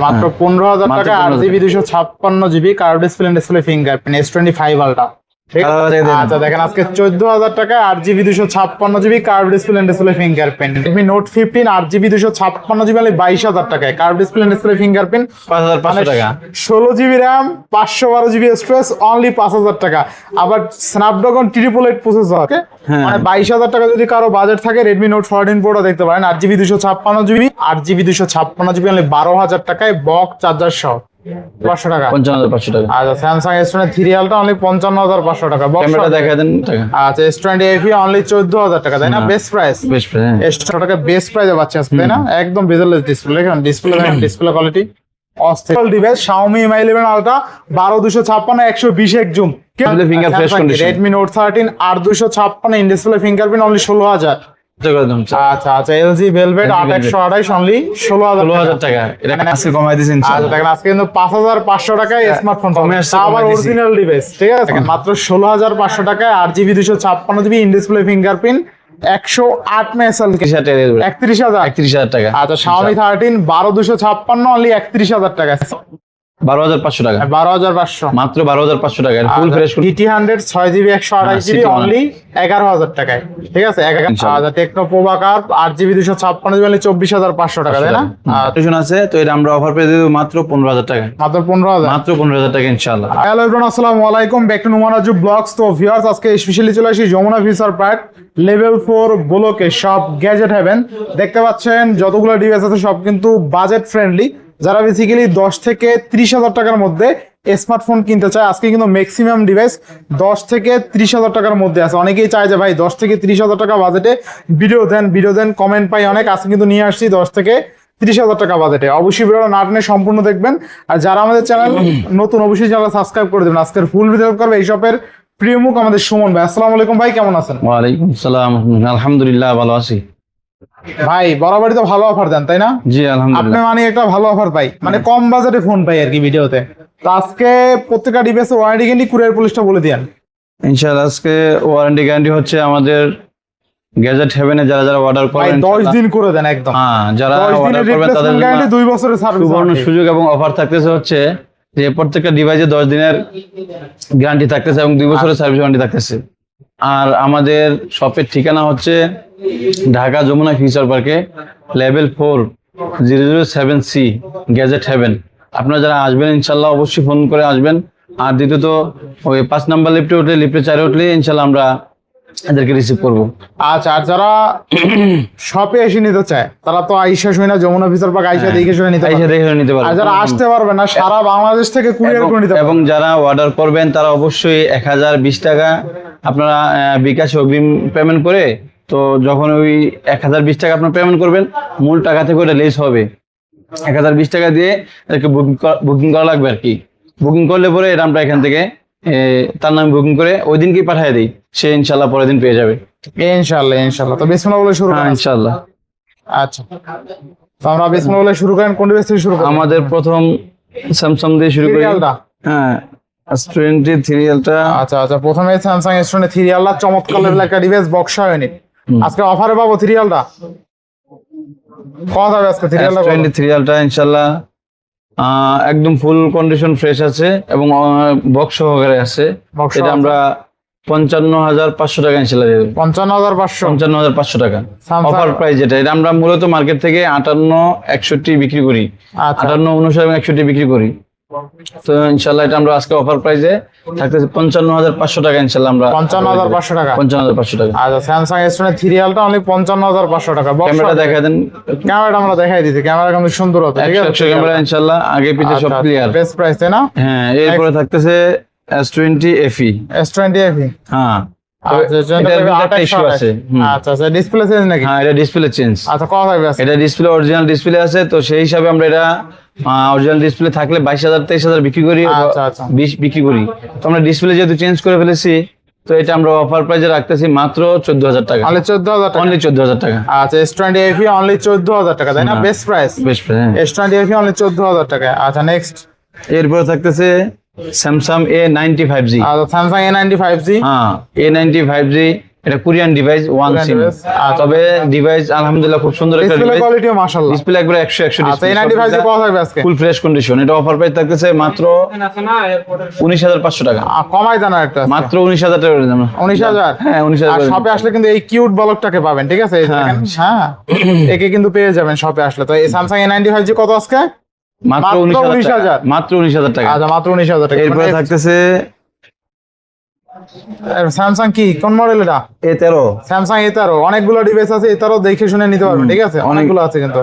মাত্র 15,000 টাকা 8GB 256GB curve display fingerprint S25 ultra. আচ্ছা দেখেন আজকে 14,000 টাকা 8GB 256GB curve display fingerprint Redmi Note 15 8GB 256GB 22,000 টাকায় কার্ভ ডিসপ্লে ফিঙ্গারপ্রিন্ট 5,500 টাকা। 16GB RAM 512GB storage only 5,000 টাকা। আবার স্ন্যাপড্রাগন 888 প্রসেসর মানে 22,000 টাকা যদি কারো বাজেট থাকে Redmi Note 14 Pro দেখতে পারেন 8GB 256GB 8GB 256GB only 12,000 টাকায় বক্স চার্জার সহ 500 টাকা 55,500 টাকা। আচ্ছা স্যামসাং S23 আলট্রা অনলি 55,500 টাকা ক্যামেরাটা দেখায় দেন টাকা। আচ্ছা S20 FE অনলি 14,000 টাকা তাই না বেস্ট প্রাইস S100 টাকা বেস্ট প্রাইসে পাচ্ছেন আজকে তাই না একদম বেজেলেস ডিসপ্লে দেখেন ডিসপ্লে কোয়ালিটি অস্থির device Xiaomi Mi 11 Ultra 12,256 120 zoom finger fresh condition Redmi Note 13 8,256 in display fingerprint only 16,000 আচ্ছা আচ্ছা LG Velvet 8,128 অনলি 16,000 টাকা। এটা আজকে কমাই দিয়েছেন আচ্ছা দেখেন আজকে কিন্তু 5,500 টাকায় স্মার্টফোন কমে আসছে, আবার অরিজিনাল ডিভাইস ঠিক আছে মাত্র 16,500 টাকায় 8GB 256GB in display fingerprint 108 megapixel 31,000 টাকা। আচ্ছা Xiaomi 13 12,256 অনলি 31,000 টাকা 12,500 টাকা 12,500 মাত্র 12,500 টাকা full fresh GT 100 6GB 128GB only 11,000 টাকায় ঠিক আছে আচ্ছা techno Pova curve 8GB 256GB only 24,500 টাকা তাই না টিউশন আছে তো এটা আমরা অফার পেয়ে দেব মাত্র 15,000 টাকা মাত্র 15,000 টাকা ইনশাআল্লাহ। হ্যালো এভরিওয়ান আসসালামু আলাইকুম back to Noman Raju vlogs. তো ভিউয়ার্স আজকে স্পেশালি চলে আসি যমুনা ফিউচার পার্ক লেভেল 4 ব্লকে সব গ্যাজেট হেভেন। দেখতে পাচ্ছেন যতগুলো ডিভাইস আছে সব কিন্তু বাজেট ফ্রেন্ডলি, যারা বেসিক্যালি 10 থেকে 30,000 টাকার মধ্যে স্মার্টফোন কিনতে চায় আজকে কিন্তু ম্যাক্সিমাম ডিভাইস 10 থেকে 30,000 টাকার মধ্যে আছে। অনেকেই চায় যে ভাই 10 থেকে 30,000 টাকা বাজেটে ভিডিও দেন কমেন্ট পাই অনেক, আজকে কিন্তু নিয়ে আসছি 10 থেকে 30,000 টাকা বাজেটে। অবশ্যই ভিডিওটা না টেনে সম্পূর্ণ দেখবেন, আর যারা আমাদের চ্যানেল নতুন অবশ্যই চ্যানেল সাবস্ক্রাইব করে দেবেন। আজকের ফুল ভিডিও করবে এই শপের প্রিয় মুখ আমাদের সুমন ভাই। আসসালামু আলাইকুম ভাই, কেমন আছেন? ওয়ালাইকুম আসসালাম, আলহামদুলিল্লাহ ভালো আছি ভাই। বরাবরই তো ভালো অফার দেন তাই না? জি আলহামদুলিল্লাহ। আপনি মানে একটা ভালো অফার পাই মানে কম বাজেটে ফোন পাই আর কি ভিডিওতে। তো আজকে প্রত্যেকটা ডিভাইসের ওয়ারেন্টি গ্যারান্টি কুরিয়ার পলিসটা বলে দেন ইনশাআল্লাহ। আজকে ওয়ারেন্টি গ্যারান্টি হচ্ছে আমাদের গ্যাজেট হেভেনে যারা অর্ডার করেন 10 দিন করে দেন একদম। হ্যাঁ যারা অর্ডার করবেন তাদের গ্যারান্টি 2 বছরের সার্ভিস সুবর্ণ সুযোগ এবং অফার থাকতেছে হচ্ছে যে প্রত্যেকটা ডিভাইসে 10 দিনের গ্যারান্টি থাকতেছে এবং 2 বছরের সার্ভিস ওয়ারেন্টি থাকতেছে। আর আমাদের শপের ঠিকানা হচ্ছে ঢাকা যমুনা ফিউচার পার্কে লেভেল 4 007C গ্যাজেট হেভেন। আপনারা যারা আসবেন ইনশাল্লাহ অবশ্যই ফোন করে আসবেন। আর দ্বিতীয়ত ওই 5 নাম্বার লিফটে উঠলে লিফটে 4 উঠলে ইনশাল্লাহ আমরা এদেরকে রিসিভ করবো। আচ্ছা আর যারা শপে এসে নিতে চায় তারা তো আইসা শুনে না যমুনা ফিউচার পার্ক আইসা দেখে শুনে নিতে পারবে। আর যারা আসতে পারবে না সারা বাংলাদেশ থেকে কুরিয়ার করে নিতে পারবে। এবং যারা অর্ডার করবেন তারা অবশ্যই 1020 টাকা আপনারা বিকাশে অগ্রিম পেমেন্ট করে, তো যখন ওই 1020 টাকা আপনার পেমেন্ট করবেন মূল টাকা থেকে ওটা লেস হবে। 1020 টাকা দিয়ে এটাকে বুকিং করা লাগবে আর কি। বুকিং করলে পরে এটা আমরা এখান থেকে তার নামে বুকিং করে ওই দিনকেই পাঠিয়ে দিই, সে ইনশাল্লাহ পরের দিন পেয়ে যাবে ইনশাল্লাহ। তো বিসমিল্লাহ বলে শুরু করেন ইনশাল্লাহ। আচ্ছা তো আমরা বিসমিল্লাহ বলে শুরু করেন। কোন ডিভাইস থেকে শুরু করেন? আমাদের প্রথম স্যামসাং দিয়ে শুরু করি। হ্যাঁ S23 আলট্রা। আচ্ছা প্রথমে স্যামসাং S23 আলট্রা চমৎকার লেভেল একটা ডিভাইস বক্স ইউনিট। আজকে অফারে পাবো 3 আলট্রা কত হবে আজকে? 3 আলট্রা ইনশাআল্লাহ একদম ফুল কন্ডিশন ফ্রেশ আছে এবং বক্স সহকারে আছে। এটা আমরা 55,500 টাকা ইনশাআল্লাহ দেব। 55,500 টাকা অফার প্রাইস। এটা আমরা মূলত মার্কেট থেকে 58-61 বিক্রি করি, 58-59 বিক্রি করি। তো ইনশাআল্লাহ এটা আমরা আজকে অফার প্রাইসে থাকতেছে 55,500 টাকা ইনশাআল্লাহ। আমরা 55,500 টাকা 55,500 টাকা। আচ্ছা স্যামসাং S23 আলট্রা অনলি 55,500 টাকা। ক্যামেরাটা দেখায় দেন। ক্যামেরাটা আমরা দেখাই দিছি, ক্যামেরা কেমন সুন্দর হবে ঠিক আছে। ক্যামেরা ইনশাআল্লাহ আগে পিছে সব ক্লিয়ার, বেস্ট প্রাইস তাই না? হ্যাঁ এরপরে থাকতেছে S20 FE। হ্যাঁ আচ্ছা ডিসপ্লে চেঞ্জ নাকি? হ্যাঁ এটা ডিসপ্লে চেঞ্জ। আচ্ছা কত হবে? এটা ডিসপ্লে অরিজিনাল ডিসপ্লে আছে, তো সেই হিসাবে আমরা এটা অরিজিনাল ডিসপ্লে থাকলে 22,000-23,000 বিক্রি করি, 20 বিক্রি করি। তো আমরা ডিসপ্লে যেহেতু চেঞ্জ করে ফেলেছি তো এটা আমরা অফার প্রাইসে রাখতেছি মাত্র 14,000 টাকা। অনলি 14,000 টাকা। অনলি 14,000 টাকা। আচ্ছা S20 FE অনলি 14,000 টাকা তাই না? Best price S20 FE only 14,000 টাকা। আচ্ছা নেক্সট এরপর থাকতেছে স্যামসাং A95G। আচ্ছা স্যামসাং A95G। হ্যাঁ A95G এটা কোরিয়ান ডিভাইস ওয়ান Korean সিম, device, আচ্ছা। তবে ডিভাইস আলহামদুলিল্লাহ খুব সুন্দর একটা ডিসপ্লে ডিভাইস। কোয়ালিটিও মাশাআল্লাহ। ডিসপ্লে একবার 100 আচ্ছা এই 95 জি কত থাকবে আজকে? ফুল ফ্রেশ কন্ডিশন। এটা অফার প্রাইস থাকতেছে মাত্র 19,500 টাকা। কমাই দেন একটা মাত্র 19,000 টাকা করে দাম। 19,000? হ্যাঁ 19,000 আর করে শপে আসলে কিন্তু এই কিউট বলকটাকে পাবেন, ঠিক আছে? এই যে দেখেন, হ্যাঁ একে কিন্তু পেয়ে যাবেন শপে আসলে। তো এই স্যামসাং A95 কত আজকে? মাত্র 19,000 টাকা। মাত্র 19,000 টাকা। আচ্ছা মাত্র 19,000 টাকা। এরপরে থাকতেছে স্যামসাং কি কোন মডেল এটা? A13। স্যামসাং A13 অনেকগুলো ডিভাইস আছে, A13 দেখে শুনে নিতে পারবেন, ঠিক আছে? অনেকগুলো আছে কিন্তু।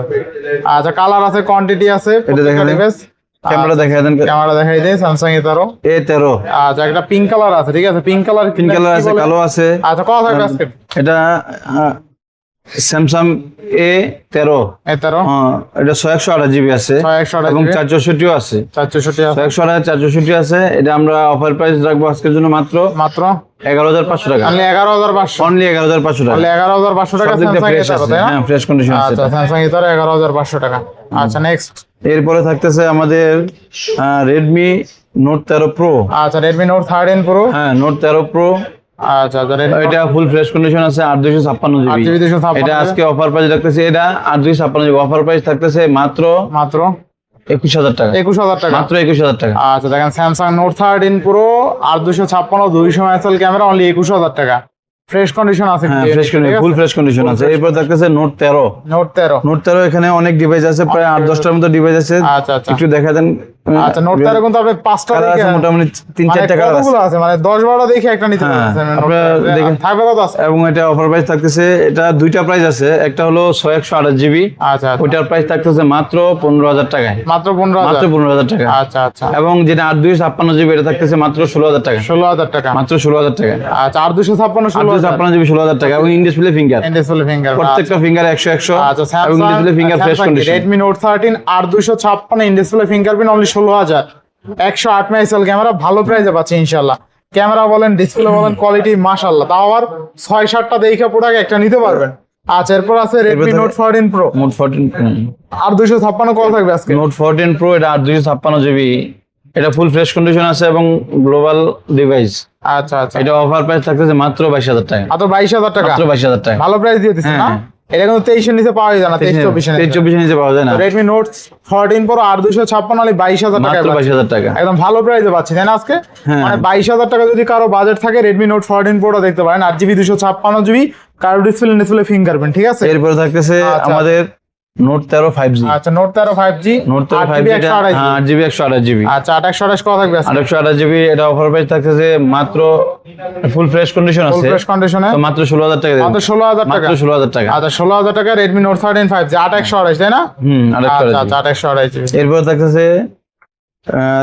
আচ্ছা কালার আছে, কোয়ান্টিটি আছে, এটা দেখেন ডিভাইস। ক্যামেরা দেখায় দেন। ক্যামেরা দেখাই দেয় স্যামসাং A13। আচ্ছা একটা পিঙ্ক কালার আছে, ঠিক আছে? পিঙ্ক কালার আছে, কালো আছে। আচ্ছা কত থাকবে আজকে? এটা স্যামসাং A13। A13 এটা 128 জিবি আছে 128 এবং 464 আছে। 464 আছে। 128 464 আছে। এটা আমরা অফার প্রাইস রাখবো আজকের জন্য মাত্র 11,500 টাকা। অনলি 11,500। অনলি 11,500 টাকা। অনলি 11,500 টাকা স্যামসাং ফ্রেশ A13, আছে। তাই না? হ্যাঁ ফ্রেশ কন্ডিশন আছে। আচ্ছা স্যামসাং A13 11,500 টাকা। আচ্ছা নেক্সট। এরপরে থাকতেছে আমাদের Redmi Note 13 Pro। আচ্ছা Redmi Note 13 Pro। হ্যাঁ Note 13 Pro। আচ্ছা Redmi এটা ফুল ফ্রেশ কন্ডিশন আছে 8 256 জিবি। 8 256 এটা আজকে অফার প্রাইস রাখতেছি। এটা 8 256 জিবি অফার প্রাইস থাকতেছে মাত্র 21,000 টাকা। 21,000 টাকা। মাত্র 21,000 টাকা। আচ্ছা দেখেন Samsung Note 13 Pro 8 256 200 megapixel camera only 21,000 টাকা। ফ্রেশ কন্ডিশন আছে, হ্যাঁ fresh condition, full fresh condition আছে। এরপর থাকতেছে Note 13। Note 13 এখানে অনেক ডিভাইস আছে, প্রায় 8-10টার মতো ডিভাইস আছে। আচ্ছা আচ্ছা একটু দেখা দেন। আচ্ছা Note 13 কিন্তু আপনি 5টা কালার আছে, দেখে মোটামুটি 3-4টা কালার আছে। কতগুলো আছে, মানে 10-12টা দেখে একটা নিতে হ্যাঁ, পারবেন। আপনারা দেখেন। থাকবে কত আছে? এবং এটা অফার প্রাইস থাকতেছে, এটা দুইটা প্রাইস আছে। একটা হলো 128 জিবি, আচ্ছা ওইটার প্রাইস থাকতেছে মাত্র 15,000 টাকায়। মাত্র 15,000। মাত্র 15,000 টাকা। আচ্ছা আচ্ছা এবং যেটা 8 256 জিবি এটা থাকতেছে মাত্র 16,000 টাকা। 16,000 টাকা। মাত্র 16,000 টাকা। আচ্ছা 8 256 8 256 জিবি 16,000 টাকা এবং in display finger. Display finger প্রত্যেকটা ফিঙ্গার 100 আচ্ছা এবং in display finger fresh condition. Redmi Note 13 8 256 in display fingerprint only 16,000। 108 megapixel camera, ভালো প্রাইসে পাচ্ছি ইনশাআল্লাহ। ক্যামেরা বলেন, ডিসপ্লে বলেন, কোয়ালিটি মাশাআল্লাহ। তাও আবার 6-7টা দেখে প্রোডাক্ট একটা নিতে পারবেন। আচ্ছা এরপর আছে Redmi Note 14 Pro। Note 14 আর 256 কত থাকবে আজকে? Note 14 Pro এটা 8 256 জিবি, এটা ফুল ফ্রেশ কন্ডিশন আছে এবং গ্লোবাল ডিভাইস। আচ্ছা আচ্ছা এটা অফার প্রাইস থাকতেছে মাত্র 22,000 টাকা। মাত্র 22,000 টাকা। মাত্র 22,000 টাকা। ভালো প্রাইস দিয়ে দিচ্ছেন না? হ্যাঁ। এটা কিন্তু 23 এর নিচে পাওয়া যায় না, 23-24 24 নিচে পাওয়া যায় না। Redmi Note 14 Pro 8 256 অনলি 22,000 টাকা। মাত্র 22,000 টাকা। একদম ভালো প্রাইসে পাচ্ছি তাই না আজকে? হ্যাঁ। মানে 22,000 টাকা যদি কারো বাজেট থাকে Redmi Note 14 Pro দেখতে পারেন। 8GB 256GB curve display fingerprint, ঠিক আছে? এরপর থাকতেছে আচ্ছা। আমাদের Note 13 5G। আচ্ছা Note 13 5G Note 13 5G 8GB 128GB। আচ্ছা 828 কত থাকবে আজকে? 828GB এটা অফার প্রাইস থাকতেছে মাত্র ফুল ফ্রেশ কন্ডিশন ফুল আছে। ফ্রেশ কন্ডিশনে তো মাত্র 16,000 টাকা মাত্র 16,000 টাকা। মাত্র 16,000 টাকা। আচ্ছা 16,000 টাকা Redmi Note 13 5G 828 তাই না? আচ্ছা 828 এরপর থাকতেছে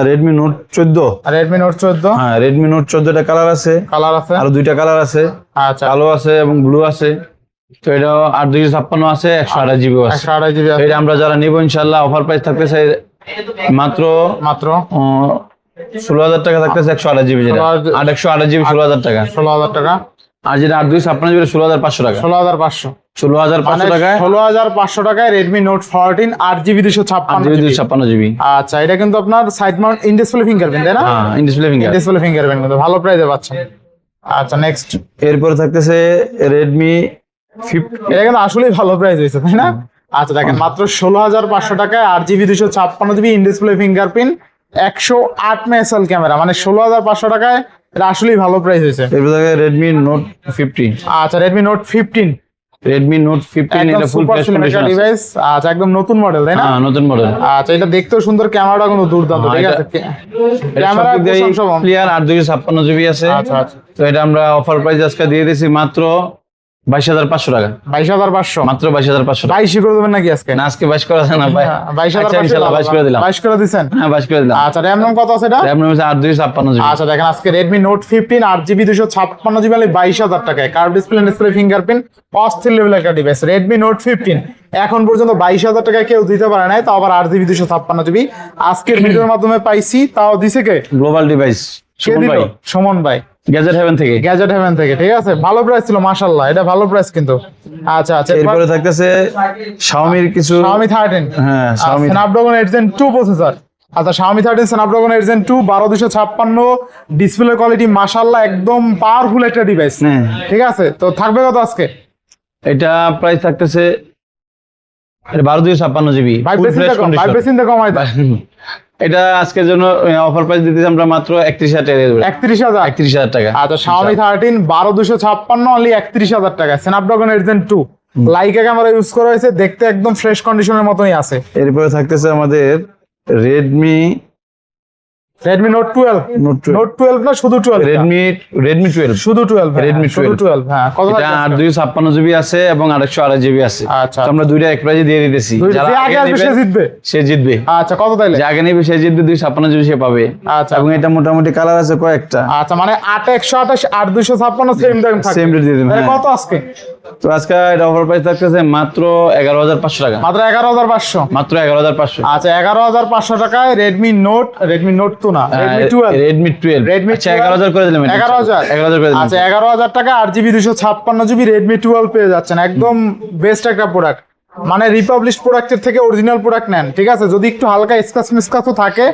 Redmi Note 14। Redmi Note 14 হ্যাঁ Redmi Note 14 টা কালার আছে, কালার আছে। আরো দুইটা কালার আছে, আচ্ছা কালো আছে এবং ব্লু আছে। তো এটা 8 256 আছে, 128GB আছে। 128GB আছে। এটা আমরা যারা নিব ইনশাআল্লাহ অফার প্রাইস থাকতেছে মাত্র 16,000 টাকা থাকতেছে 128GB যেটা। 128GB 16,000 টাকা। 16,000 টাকা। আর যেটা 8 256GB 16,500 টাকা। 16,500 16,500 টাকায় 16,500 টাকায় Redmi Note 14 8GB 256GB। আচ্ছা এটা কিন্তু আপনার side Mount in display fingerprint তাই না? হ্যাঁ in display finger. Display fingerprint কিন্তু ভালো প্রাইসে পাচ্ছেন। আচ্ছা নেক্সট। এরপরে থাকতেছে Redmi 50। এটা কিন্তু আসলেই ভালো প্রাইস হয়েছে তাই না? আচ্ছা দেখেন মাত্র 16,500 টাকায় 8GB 256GB in display fingerprint 108 megapixel camera, মানে 16,500 টাকায় এটা আসলেই ভালো প্রাইস হয়েছে। এরপর থাকে Redmi Note 50। আচ্ছা Redmi Note 15 Redmi Note 15 এটা ফুল ফ্রেশ কন্ডিশন আছে। ডিভাইস। আচ্ছা একদম নতুন মডেল তাই না? হ্যাঁ নতুন মডেল। আচ্ছা এটা দেখতেও সুন্দর, ক্যামেরাটা কিন্তু দুর্দান্ত, ঠিক আছে? ক্যামেরা ক্লিয়ার 8 256GB আছে। আচ্ছা আচ্ছা তো এটা আমরা অফার প্রাইস আজকে দিয়ে দিয়েছি মাত্র 22,500 টাকা। 22,500 মাত্র 22,500 টাকা। 22 করে দেবেন নাকি আজকে? না আজকে 22 করা যায় না ভাই। 22,500 আচ্ছা, ইনশাআল্লাহ 22 করে দিলাম। 22 করে দিবেন? হ্যাঁ 22 করে দিলাম। আচ্ছা RAM কত আছে এটা? RAM হচ্ছে 8 256GB। আচ্ছা দেখেন আজকে Redmi Note 15 8GB 256GB মানে 22,000 টাকায় কার্ভ ডিসপ্লে ফিঙ্গারপ্রিন্ট অস্থির লেভেল একটা ডিভাইস Redmi Note 15 এখন পর্যন্ত 22,000 টাকায় কেউ দিতে পারে নাই, তাও আবার 8GB 256GB। আজকের ভিডিওর মাধ্যমে পাইছি, তাও দিছে কে? গ্লোবাল ডিভাইস কে দিল? সুমন ভাই গ্যাজেট হেভেন থেকে। গ্যাজেট হেভেন থেকে, ঠিক আছে? ভালো প্রাইস ছিল মাশাআল্লাহ, এটা ভালো প্রাইস কিন্তু। আচ্ছা আচ্ছা এরপরে থাকতেছে Xiaomi-র কিছু Xiaomi 13 হ্যাঁ Xiaomi Snapdragon 8 Gen 2 প্রসেসর আচ্ছা Xiaomi 13 Snapdragon 8 Gen 2 12256 display quality মাশাআল্লাহ একদম পাওয়ারফুল একটা ডিভাইস। হ্যাঁ। ঠিক আছে, তো থাকবে কত আজকে? এটা প্রাইস থাকতেছে 12256 জিবি ভাই ফুল বেশি ফ্রেশ দেখো, ভাই কন্ডিশন। বেশি দেখো আমায় দাও। এটা আজকের জন্য অফার প্রাইস দিতেছি আমরা মাত্র 31,000 টাকা দিয়ে দেব। 31,000। 31,000 টাকা। আচ্ছা Xiaomi 13 12256 অনলি 31,000 টাকা, Snapdragon 8 Gen 2 Laika camera use করা হয়েছে, দেখতে একদম ফ্রেশ কন্ডিশনের মতোই আছে। এরপরে থাকতেছে আমাদের Redmi Redmi Note 12। Note 12 না শুধু 12? Redmi 12 শুধু 12 হ্যাঁ, Redmi শুধু 12 12 হ্যাঁ। কত এটা টাকা? 856 জিবি আছে এবং 828 জিবি আছে। আচ্ছা তো আমরা দুইটা এক প্রাইজে দিয়ে দিতেছি। যারা যে আগে আসবে সে জিতবে। সে জিতবে। আচ্ছা কত তাইলে? যে আগে নেবে সে জিতবে, 256 জিবি সে পাবে। আচ্ছা এবং এটা মোটামুটি কালার আছে কয়েকটা। আচ্ছা মানে 8128 8256 সেম দাম থাকবে। সেম রেট দিয়ে দেবেন। তাহলে কত আজকে? তো আজকে এটা অফার প্রাইস থাকতেছে মাত্র 11,500 টাকা। মাত্র 11,500। মাত্র 11,500। আচ্ছা 11,500 টাকায় Redmi Note 2 না Redmi 12 Redmi 12 Redmi আচ্ছা 12 11,000 করে দিলাম। 11,000 11,000 করে দিলাম। আচ্ছা 11,000 টাকা 8GB 256GB Redmi 12 পেয়ে যাচ্ছেন, একদম বেস্ট একটা প্রোডাক্ট। মানে রিপাবলিশ প্রোডাক্টের থেকে অরিজিনাল প্রোডাক্ট নেন, ঠিক আছে? যদি একটু হালকা স্ক্র্যাচ মিসক্র্যাচও থাকে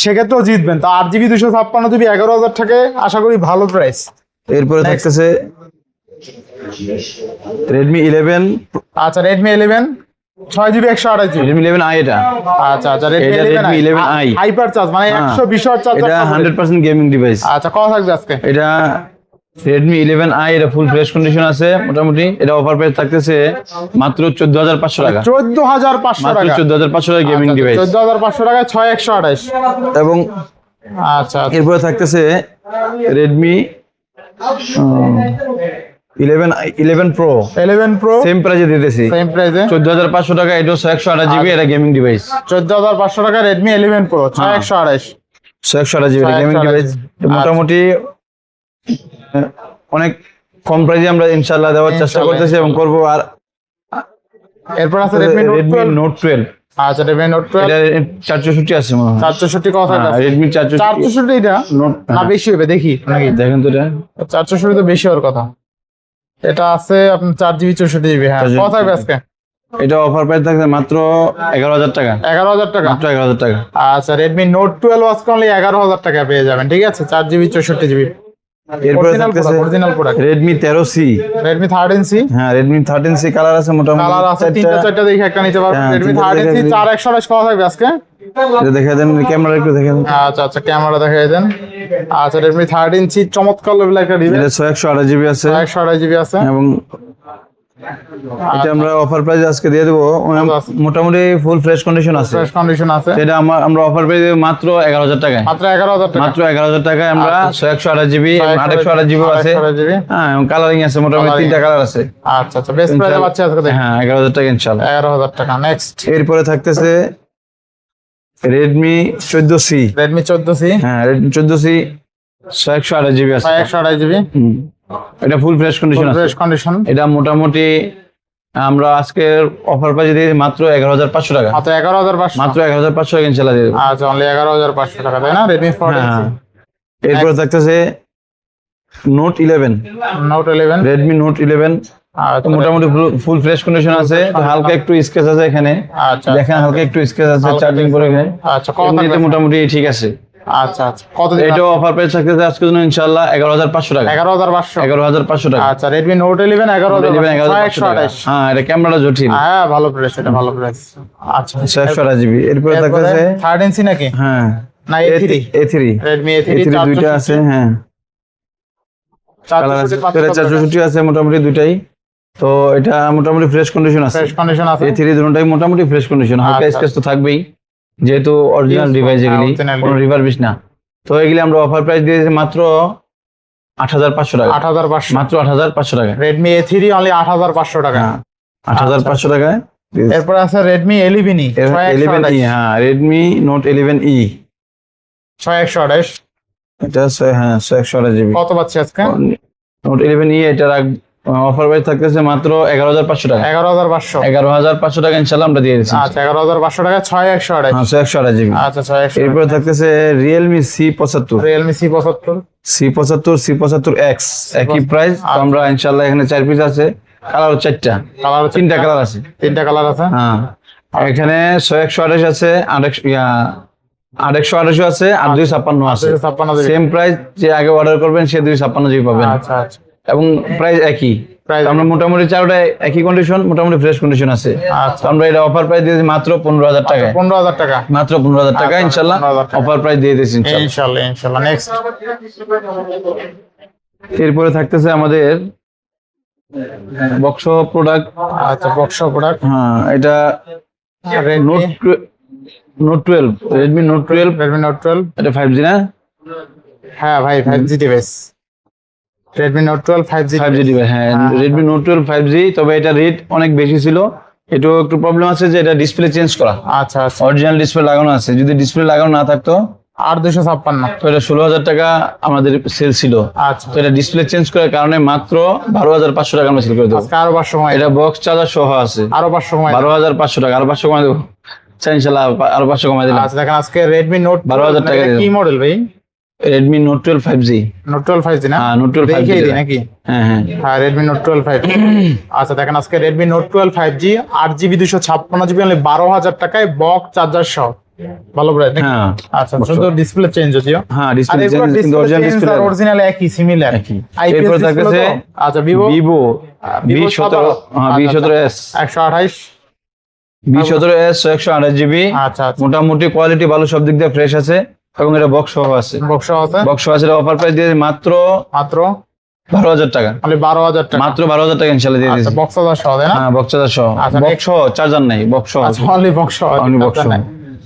সেক্ষেত্রেও জিতবেন। তো 8GB 256GB 11,000 টাকায় আশা করি ভালো প্রাইস। এরপরে থাকতেছে Redmi 11। আচ্ছা Redmi 11 6GB 128GB। Redmi 11i এটা। আচ্ছা আচ্ছা Redmi এটা Redmi 11i হাইপার চার্জ মানে 120 ওয়াট চার্জ। এটা 100% গেমিং ডিভাইস। আচ্ছা কত থাকবে আজকে? এটা Redmi 11i এটা ফুল ফ্রেশ কন্ডিশন আছে মোটামুটি। এটা অফার প্রাইস থাকতেছে মাত্র 14,500 টাকা। 14,500 মাত্র টাকা। 14,500 টাকা গেমিং ডিভাইস। 14,500 টাকায় 6128। এবং আচ্ছা এরপরে থাকতেছে Redmi 11 Pro 11 Pro সেম প্রাইসে দিতেছি। সেম প্রাইসে 14,500 টাকা। এটা 128 জিবি এটা গেমিং ডিভাইস। 14,500 টাকা Redmi 11 Pro 6128। 128 GB gaming 128 device. মোটামুটি অনেক কম প্রাইসে আমরা ইনশাআল্লাহ দেওয়ার চেষ্টা করতেছি এবং করব। আর এরপর আছে Redmi Note 12। আচ্ছা Redmi Note 12 এটা 464 আছে মনে হয়। 464 কথা আছে। Redmi 464 464 এটা না বেশি হবে দেখি নাকি? দেখেন তো এটা 464 তো বেশি হওয়ার কথা। এটা আছে আপনার 4GB 64GB হ্যাঁ। কত থাকবে আজকে? এটা অফার প্রাইস থাকছে মাত্র 11,000 টাকা। 11,000 টাকা। মাত্র 11,000 টাকা। আচ্ছা Redmi Note 12 আজকে অনলি 11,000 টাকা পেয়ে যাবেন, ঠিক আছে? 4GB 64GB এরপরে থাকতেছে original product Redmi 13C। Redmi 13C হ্যাঁ Redmi 13C কালার আছে মোটামুটি কালার আছে তিনটা চারটা দেখে একটা নিতে পারবেন। হ্যাঁ, Redmi তিনটা 13C দেখে 4128 কত থাকবে আজকে? এটা দেখে দেন, ক্যামেরা একটু দেখে দেন। আচ্ছা আচ্ছা ক্যামেরা দেখাই দেন। আচ্ছা Redmi 13C চমৎকার লেভেল একটা এটা ডিভাইস, 128 জিবি আছে 128GB আছে। এবং এটা আমরা অফার প্রাইস আজকে দিয়ে দেবো। মোটামুটি ফুল ফ্রেশ কন্ডিশন আছে। ফ্রেশ কন্ডিশন আছে। এটা আমরা অফার প্রাইস মাত্র 11,000 টাকায়। মাত্র 11,000 টাকা। মাত্র 11,000 টাকায় আমরা 128 জিবি 828 জিবি আছে। 128GB হ্যাঁ এবং কালারিং আছে মোটামুটি তিনটা কালার আছে। আচ্ছা আচ্ছা বেস্ট প্রাইসে পাচ্ছি আজকে দেখেন। হ্যাঁ 11,000 টাকা ইনশাআল্লাহ। 11,000 টাকা। নেক্সট এরপরে থাকতেছে Redmi 14C। Redmi 14C হ্যাঁ Redmi 14C 128 জিবি আছে। 128GB হুম। এটা ফুল ফ্রেশ কন্ডিশন আছে। Fresh condition. এটা মোটামুটি আমরা আজকের অফার প্রাইস দিয়ে মাত্র 11,500 টাকা। মাত্র 11,500। মাত্র 11,500 টাকা ইনশাআল্লাহ দিয়ে দেব। আচ্ছা অনলি 11,500 টাকা তাই না? Redmi 14C এরপর থাকতেছে Note 11। Note 11 Redmi Note 11 আচ্ছা মোটামুটি ফুল ফ্রেশ কন্ডিশন আছে। তো হালকা একটু স্ক্র্যাচ আছে এখানে, আচ্ছা দেখেন হালকা একটু স্ক্র্যাচ আছে চার্জিং করে এখানে। আচ্ছা কত এমনিতে থাকবে? মোটামুটি ঠিক আছে। আচ্ছা আচ্ছা কত দিন? এটাও অফার প্রাইস থাকতেছে আজকের জন্য ইনশাআল্লাহ 11,500 টাকা। 11,500 11,500 টাকা। আচ্ছা Redmi Note 11 11,500 টাকা। হ্যাঁ এটা ক্যামেরাটা জটিল। হ্যাঁ ভালো প্রাইস, এটা ভালো প্রাইস। আচ্ছা 128 জিবি। এরপরে থাকতেছে 13C নাকি? হ্যাঁ না A3 A3 Redmi A3 দুইটা আছে। হ্যাঁ কালার আছে, 464 আছে মোটামুটি দুইটাই। তো এটা মোটামুটি ফ্রেশ কন্ডিশন আছে। ফ্রেশ কন্ডিশন আছে। A3 দুটোটাই মোটামুটি ফ্রেশ কন্ডিশন। হালকা আচ্ছা। স্ক্র্যাচ তো থাকবেই যেহেতু অরিজিনাল ডিভাইস এগুলি, original কোনো রিভারবিশ না। তো এগুলি আমরা অফার প্রাইস দিয়েছি মাত্র 8,500 টাকা। 8,500 মাত্র 8,500 টাকা। Redmi A3 অনলি 8,500 টাকা। হ্যাঁ 8,500 টাকায়। এরপর আছে Redmi 11E 11E। হ্যাঁ Redmi Note 11E 6128 এটা হ্যাঁ 128 জিবি। কত পাচ্ছি আজকে? Note 11E এটার অফার প্রাইস থাকতেছে মাত্র 11,500 টাকা। 11,500 11,500 টাকা ইনশাআল্লাহ আমরা দিয়ে দিচ্ছি। আচ্ছা 11,500 টাকা 6128 হ্যাঁ 128 জিবি। আচ্ছা 6128 এরপর থাকতেছে Realme C75। Realme C75 C75X একই প্রাইস। আমরা ইনশাআল্লাহ এখানে 4 পিস আছে, কালার 4টা, কালার তিনটা কালার আছে। তিনটা কালার আছে। হ্যাঁ এখানে 128 আছে, 800 আছে আর 256 আছে, 256 সেম প্রাইস, যে আগে অর্ডার করবেন সে 256 জিবি পাবেন। আচ্ছা আচ্ছা, এবং প্রাইস একই। প্রাইস আমরা মোটামুটি চারটা একই কন্ডিশন, মোটামুটি ফ্রেশ কন্ডিশন আছে। আচ্ছা, তো আমরা এটা অফার প্রাইস দিয়েছি মাত্র 15,000 টাকায়। 15,000 টাকা, মাত্র 15,000 টাকা আচ্ছা, ইনশাল্লাহ 15,000 টাকা। অফার প্রাইস দিয়ে দিয়েছি ইনশাল্লাহ। ইনশাআল্লাহ ইনশাআল্লাহ। নেক্সট, এরপরে থাকতেছে আমাদের বক্স প্রোডাক্ট। আচ্ছা, বক্স প্রোডাক্ট, হ্যাঁ, এটা Redmi note 12, Redmi note 12, Redmi note 12। এটা 5G না? হ্যাঁ ভাই, 5G device, Redmi note 12 5G 5G device, হ্যাঁ রেডমি নোট 12 5G। তবে এটা রেট অনেক বেশি ছিল, এটাও একটু প্রবলেম আছে যে এটা ডিসপ্লে চেঞ্জ করা, আচ্ছা আচ্ছা, অরিজিনাল ডিসপ্লে লাগানো আছে। যদি ডিসপ্লে লাগানো না থাকতো 8256। তো এটা 16,000 টাকা আমাদের সেল ছিল। আচ্ছা, তো এটা ডিসপ্লে চেঞ্জ করার কারণে মাত্র 12,500 টাকা আমরা সেল করে দেবো। আজকে আরো 500 কমাই, এটা বক্স চার্জার সহ আছে, আরো 500 কমাই। 12,500 টাকা, আরো 500 কমাই দেবো। আচ্ছা ইনশাল্লাহ আরো 500 কমাই দিলাম। আচ্ছা, দেখেন আজকে রেডমি নোট 12,000 টাকা কি দিলাম। মডেল ভাই? Redmi note 12 5G। Note 12 5G না? হ্যাঁ, নোট 12 5G দেখিয়ে দিই নাকি? হ্যাঁ হ্যাঁ। হ্যাঁ, রেডমি নোট 12 5G। আচ্ছা, দেখেন আজকে Redmi note 12 5G 8GB 256GB only 12,000 টাকায়, বক্স চার্জার সহ। ভালো ব্রাইট নাকি? হ্যাঁ আচ্ছা, শুধু ডিসপ্লে চেঞ্জ যদিও। হ্যাঁ, আর ডিসপ্লে এগুলো চেঞ্জ, কিন্তু অরিজিনাল ডিসপ্লে অরিজিনাল একই, সিমিলার একই। আইপিএস এরপর ডিসপ্লে থাকতেছে তো। আচ্ছা, ভিভো ভিভো V17, হ্যাঁ V17s, 128। V17s 128GB। আচ্ছা আচ্ছা, মোটামুটি কোয়ালিটি ভালো, সব দিক দিয়ে ফ্রেশ আছে এবং এটা বক্স সহ আছে। বক্স আছে বক্স আছে, অফার প্রাইস দিয়ে মাত্র মাত্র 12,000 টাকা। অনলি 12,000 টাকা। মাত্র 12,000 টাকা ইনশাআল্লাহ দিয়ে আচ্ছা, দিয়েছি। বক্স চার্জার সহ, তাই না? হ্যাঁ, বক্স চার্জার সহ, আচ্ছা, বক্স সহ, চার্জার নাই, বক্স সহ। আচ্ছা, অনলি বক্স সহ, Only box সহ।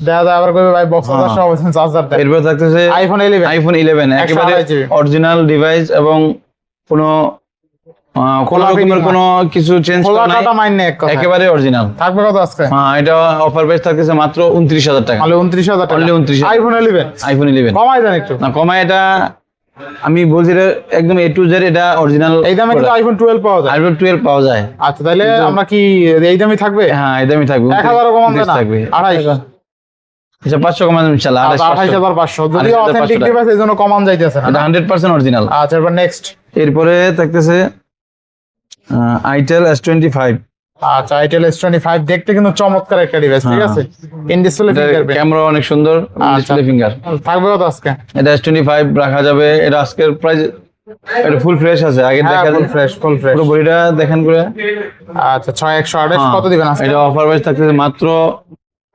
দেখা যায় আবার কইবে ভাই বক্স চার্জার সহ বলছেন, চার্জার দেন। এরপর থাকতেছে আইফোন 11, আইফোন 11, একেবারে 128GB অরিজিনাল ডিভাইস এবং কোনো কোনো রকমের কোনো কিছু চেঞ্জ খোলা করা নাই, কাটা মাইন নেই এক কথা। একেবারে অরিজিনাল। থাকবে কত আজকে? হ্যাঁ, এটা অফার প্রাইস থাকতেছে মাত্র 29,000 টাকা। অনলি 29,000 টাকা। Only 29,000 আইফোন 11 আইফোন 11 কমাই দেন একটু। না, কমায় এটা আমি বলছি, এটা একদম A to Z, এটা অরিজিনাল। এই দামে কিন্তু আইফোন 12 পাওয়া যায়। আইফোন 12 পাওয়া যায়। আচ্ছা, তাহলে আমরা কি এই দামই থাকবে? হ্যাঁ, এই দামই থাকবে, 1000 কমান দেন না? থাকবে। 28। আচ্ছা, 500 কমান ইনশাআল্লাহ, 28,500 যদি 28,500 অথেন্টিক টাকা। ডিভাইস, এই জন্য কমান যাইতেছে না। এটা 100% অরিজিনাল। আচ্ছা, এবার নেক্সট। এরপরে থাকতেছে আইটেল S25। আচ্ছা, আইটেল S25 দেখতে কিন্তু চমৎকার একটা ডিভাইস, ঠিক হ্যাঁ। আছে? ইন ডিসপ্লে ফিঙ্গারপ্রিন্ট ক্যামেরা অনেক সুন্দর, ডিসপ্লে ফিঙ্গার। থাকবে কত আজকে? এটা S25 রাখা যাবে। এটা আজকের প্রাইস, এটা ফুল ফ্রেশ আছে, আগে হ্যাঁ, দেখা ফুল ফ্রেশ, ফুল ফ্রেশ। পুরো বডিটা দেখেন করে। আচ্ছা, 6128 কত দিবেন আজকে? এটা অফার প্রাইস থাকতেছে মাত্র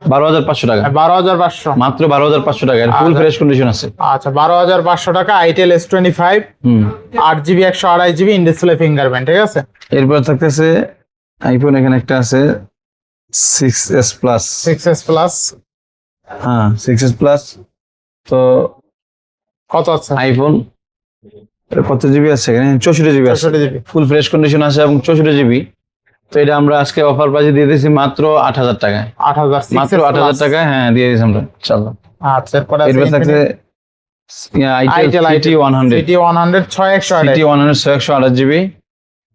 12,500 টাকা। 12,500। মাত্র 12,500 টাকা, এটা ফুল ফ্রেশ কন্ডিশন আছে। আচ্ছা, 12,500 টাকা itel S25 hmm. 8GB 128GB in display fingerprint, ঠিক আছে? এরপর থাকতেছে আইফোন, এখানে একটা আছে 6s প্লাস। 6s প্লাস হ্যাঁ, 6s প্লাস। তো কত আছে? আইফোন কত জিবি আছে এখানে? 64GB আছে, 64GB। ফুল ফ্রেশ কন্ডিশন আছে এবং 64GB। তো এটা আমরা আজকে অফার প্রাইসে দিয়ে দিয়েছি মাত্র 8,000 টাকায়। 8,000 মাত্র 8,000 টাকায়, হ্যাঁ দিয়ে দিয়েছি আমরা ইনশাআল্লাহ। আচ্ছা, এরপরে আছে এরপর থাকছে itel CT 100, CT 100 6128। CT 100 128GB।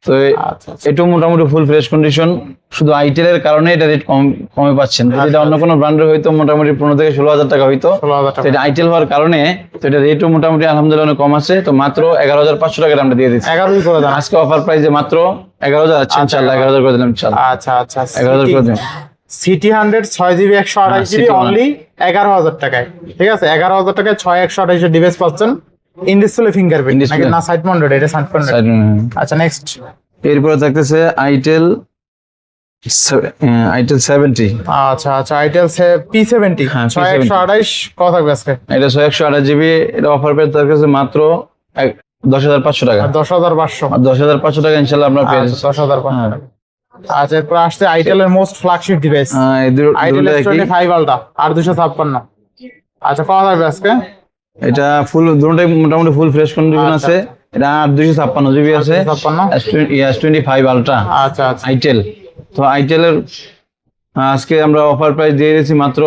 তো আচ্ছা, এটাও মোটামুটি ফুল ফ্রেশ কন্ডিশন, শুধু আইটেলের কারণে এটা রেট কমে পাচ্ছেন। যদি এটা অন্য কোনো ব্র্যান্ডের হয়তো মোটামুটি 15 থেকে 16,000 টাকা হইতো। 16,000 তো টাকা। এটা আইটেল হওয়ার কারণে তো এটা রেটও মোটামুটি আলহামদুলিল্লাহ অনেক কম আছে। তো মাত্র 11,500 টাকা আমরা দিয়ে দিচ্ছি 11 করে দেন। আজকে অফার প্রাইসে, মাত্র 11,000 আছে ইনশাআল্লাহ। 11,000 করে দিলাম ইনশাআল্লাহ। আচ্ছা আচ্ছা, 11,000 করে দিলাম। City 100 6GB 128GB CT 100 only 11,000 টাকায়, ঠিক আছে? 11,000 টাকায় 6128 ডিভাইস পাচ্ছেন in display fingerprint, In display। নাকি না সাইড মাউন্টেড? এটা সাইড মাউন্টেড। আচ্ছা, নেক্সট। এরপরে থাকতেছে আইটেল 70। আচ্ছা আচ্ছা, আইটেল P70 হ্যাঁ, P70 6128 কত থাকবে আজকে? এটা 128GB, এটা অফার প্রাইস থাকতেছে মাত্র 10,500 টাকা। 10,500। আর 10,500 টাকা ইনশাআল্লাহ আপনার পেয়ে যাচ্ছেন। 10,500 টাকা। আচ্ছা, এরপর আসছে আইটেলের মোস্ট ফ্ল্যাগশিপ ডিভাইস এই আইটেল দুটো একই। S25 ultra 8256। আচ্ছা, কত থাকবে আজকে? এটা ফুল, দুটোটাই মোটামুটি ফুল ফ্রেশ কন্ডিশন আচ্ছা। আছে। এটা 256GB আছে, 256। S25 আলট্রা আচ্ছা আচ্ছা, আইটেল। তো আইটেলের আজকে আমরা অফার প্রাইস দিয়ে দিয়েছি মাত্র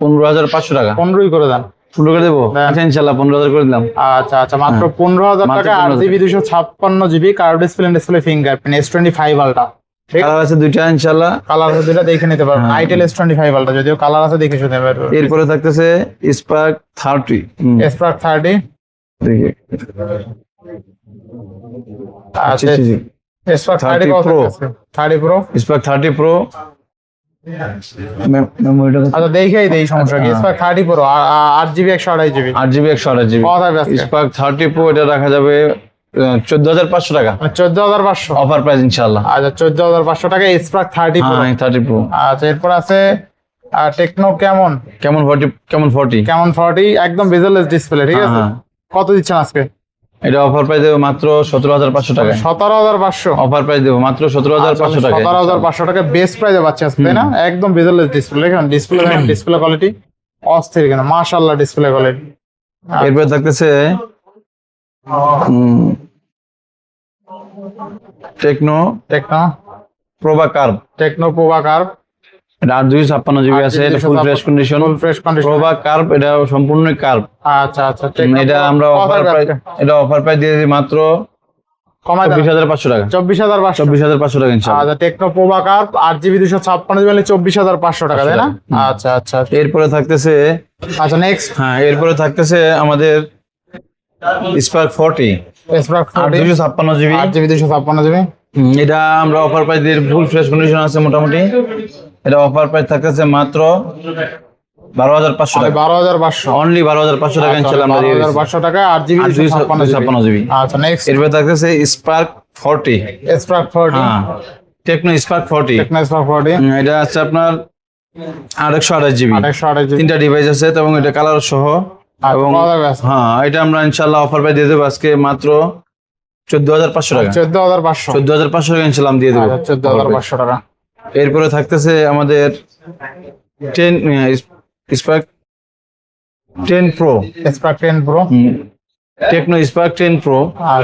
15,500 টাকা। 15 করে দেন। 15 করে দেবো? দেন। আচ্ছা ইনশাআল্লাহ 15,000 করে দিলাম। আচ্ছা আচ্ছা, মাত্র 15,000 মাত্র টাকা 15,000 8GB 256GB curve display fingerprint S25 ultra. ঠিক কালার আছে দুইটা ইনশাআল্লাহ। কালার আছে দুইটা, দেখে নিতে পারবেন। হ্যাঁ। আইটেল S25 আলট্রা, যদিও কালার আছে, দেখে শুনে পারবেন। এরপরে থাকতেছে স্পার্ক 30। Spark 30। দেখি আচ্ছা, Spark 30 30 কত Pro। আছে? 30 Pro। স্পার্ক 30 প্রো মেমোরিটা আচ্ছা দেখেই দেই, সমস্যা কি? Spark 30 pro 8GB 128GB 8GB 128GB কত থাকবে আজকে? স্পার্ক 30 প্রো এটা রাখা যাবে 14,500 টাকা 14,500 অফার প্রাইস ইনশাআল্লাহ। আচ্ছা 14,500 টাকা স্পার্ক 30 প্রো। হ্যাঁ 30 প্রো। আচ্ছা এরপর আছে টেকনো কেমন কেমন 40 কেমন 40 একদম বেজেলেস ডিসপ্লে, ঠিক আছে? হ্যাঁ। কত দিচ্ছেন আজকে? এটা অফার প্রাইস দেবো মাত্র 17,500 টাকা 17,500 অফার প্রাইস দেবো মাত্র 17,500 টাকা 17,500 টাকা বেস্ট প্রাইসে পাচ্ছি আজকে, তাই না? একদম বেজেলেস ডিসপ্লে, দেখেন ডিসপ্লে কোয়ালিটি অস্থির, কিন্তু মাশাআল্লাহ ডিসপ্লে কোয়ালিটি। এরপর থাকতেছে টেকনো টেকনো প্রোবা কার্ভ প্রোভা কার্ভ এটা 8/256GB আছে, এটা full fresh condition. Full fresh condition প্রোবা কার্ভ এটা সম্পূর্ণ কার্ভ। আচ্ছা আচ্ছা Tecno এটা আমরা অফার প্রাইস দিয়ে দিই মাত্র কমাই দেন 24,500 টাকা 24,500 24,500 টাকা ইনশাআল্লাহ। আচ্ছা টেকনো প্রোভা কার্ভ 8GB 256GB মানে 24,500 টাকা, তাই না? আচ্ছা আচ্ছা এরপরে থাকতেছে আচ্ছা নেক্সট এরপরে থাকতেছে আমাদের spark 40 spark 40 8/256GB 8GB 256GB এটা আমরা অফার প্রাইস দিয়ে ফুল ফ্রেশ কন্ডিশন আছে মোটামুটি। এটা অফার প্রাইস থাকতেছে মাত্র 12,500 টাকা 12,500 অনলি 12,500 টাকা ইনশাআল্লাহ আমরা দিয়ে দিচ্ছি 12,500 টাকা 8GB 256GB। আচ্ছা নেক্সট এরপরে থাকতেছে স্পার্ক 40 স্পার্ক 40 হ্যাঁ টেকনো স্পার্ক 40 টেকনো স্পার্ক 40 এটা আছে আপনার 828GB 828GB তিনটা ডিভাইস আছে এবং এটা কালার সহ এবং এটা আমরা ইনশাআল্লাহ অফার প্রাইস দিয়ে দেবো আজকে মাত্র 14,500 টাকা 14,500 টাকা ইনশাআল্লাহ আমি দিয়ে দেবো 14,500 টাকা। এরপরে থাকতেছে আমাদের 10 spark 10 pro spark 10 pro Tecno Spark 10 pro